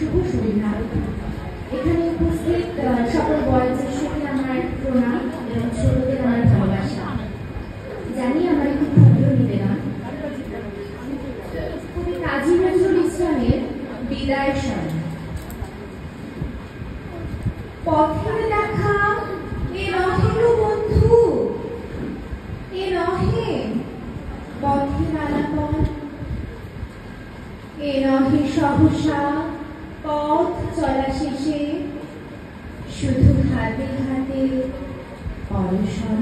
শুভ সন্ধ্যা। এখানে উপস্থিত সকল বয়োজ্যেষ্ঠকে আমার প্রণাম এবং ছোটদের আমার ভালোবাসা জানি। আমার একটু ক্ষুদ্র নিবেদন কবি কাজী নজরুল ইসলামের বিদায় স্মরণ। পথের দেখা এ নহে গো বন্ধু, এ নহে পথের আলাপন, এ নহে সহসা পথ চলা শেষে শুধু হাতে হাতে পরশন।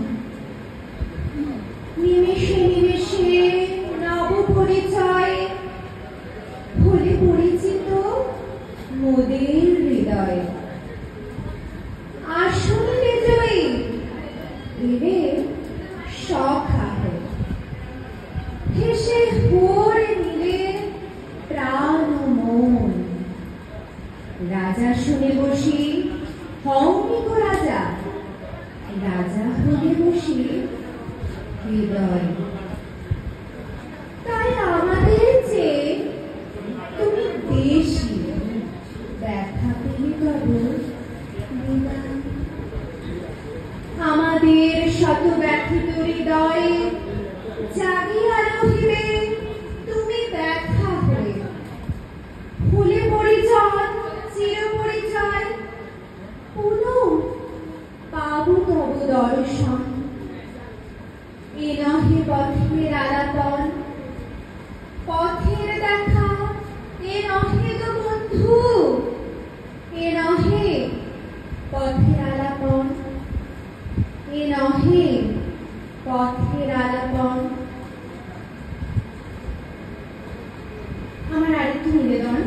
নিমেষে নিমেষে নব পরিচয় হলে পরিচিত মোদের হৃদয়। আসলে জয়ী এরে সখাহ হেসে ভরে নিলে প্রাণ মন। রাজা শুনে বসি হওনি গো রাজা, রাজা হলে বসি হৃদয়। তাই আমাদের চেয়ে তুমি বেশি দেখা পেলে তবে আমাদের শত ব্যথিত হৃদয়ে জাগিয়া রহিবে তুমি ব্যথা হয়ে। ফুলে পরিচয় চির পরিচয় পুনঃ পাবো তব দর্শন। এ নহে পথের আলাপন, পথের দেখা এ নহে গো বন্ধু, এ নহে পথের আলাপন, এ নহে পথের আলাপন। আমার আরেকটি নিবেদন,